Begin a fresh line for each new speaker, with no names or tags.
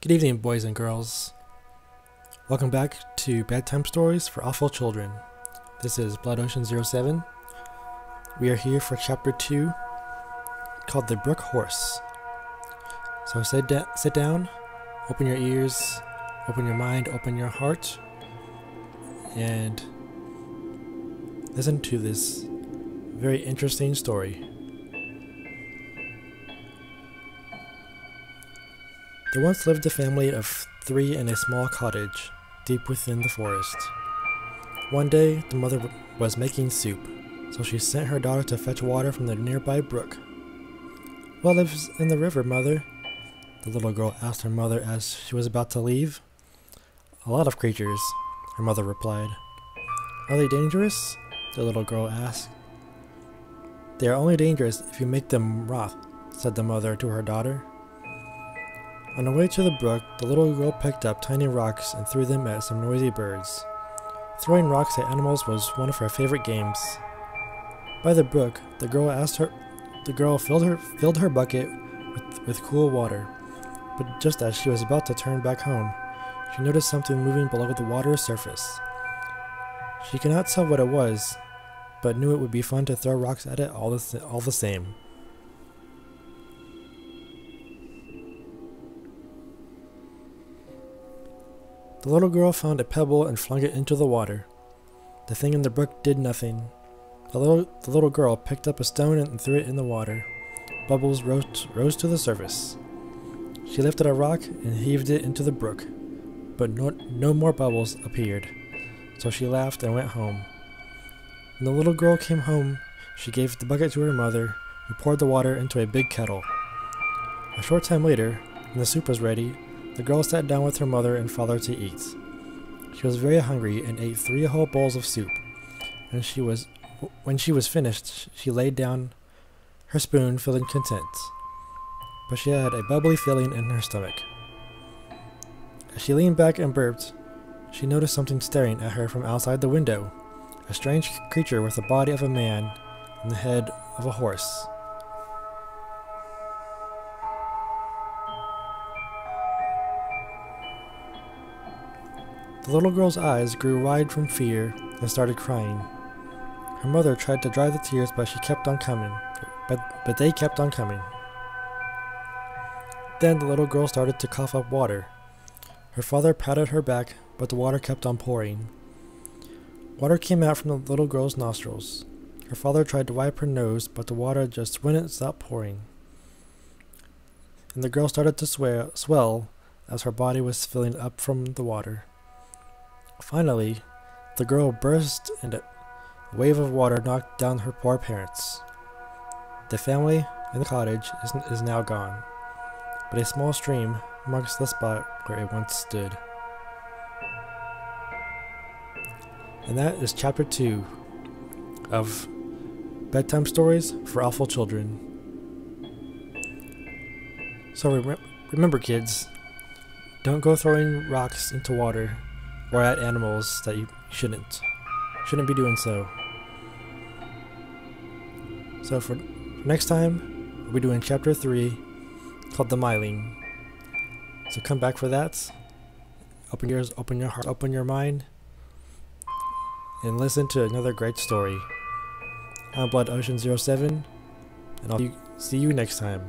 Good evening, boys and girls. Welcome back to Bedtime Stories for Awful Children. This is Blood Ocean 07. We are here for Chapter 2, called The Brook Horse. So sit down, open your ears, open your mind, open your heart, and listen to this very interesting story. There once lived a family of 3 in a small cottage, deep within the forest. One day, the mother was making soup, so she sent her daughter to fetch water from the nearby brook. "What lives in the river, mother?" the little girl asked her mother as she was about to leave. "A lot of creatures," her mother replied. "Are they dangerous?" the little girl asked. "They are only dangerous if you make them wroth," said the mother to her daughter. On the way to the brook, the little girl picked up tiny rocks and threw them at some noisy birds. Throwing rocks at animals was one of her favorite games. By the brook, the girl filled her bucket with cool water. But just as she was about to turn back home, she noticed something moving below the water's surface. She could not tell what it was, but knew it would be fun to throw rocks at it all the same. The little girl found a pebble and flung it into the water. The thing in the brook did nothing. The little girl picked up a stone and threw it in the water. Bubbles rose to the surface. She lifted a rock and heaved it into the brook, but no more bubbles appeared, so she laughed and went home. When the little girl came home, she gave the bucket to her mother, who poured the water into a big kettle. A short time later, when the soup was ready, the girl sat down with her mother and father to eat. She was very hungry and ate 3 whole bowls of soup, and when she was finished, she laid down her spoon feeling content. But she had a bubbly feeling in her stomach. As she leaned back and burped, she noticed something staring at her from outside the window, a strange creature with the body of a man and the head of a horse. The little girl's eyes grew wide from fear and started crying. Her mother tried to dry the tears, but they kept on coming. Then the little girl started to cough up water. Her father patted her back, but the water kept on pouring. Water came out from the little girl's nostrils. Her father tried to wipe her nose, but the water just wouldn't stop pouring. And the girl started to swell as her body was filling up from the water. Finally, the girl burst and a wave of water knocked down her poor parents. The family and the cottage is now gone, but a small stream marks the spot where it once stood. And that is Chapter 2 of Bedtime Stories for Awful Children. So remember, kids, don't go throwing rocks into water or at animals that you shouldn't be doing so. So for next time, we'll be doing Chapter 3 called The Myling. So come back for that. Open your ears, open your heart, open your mind, and listen to another great story. I'm Blood Ocean 07, and I'll see you next time.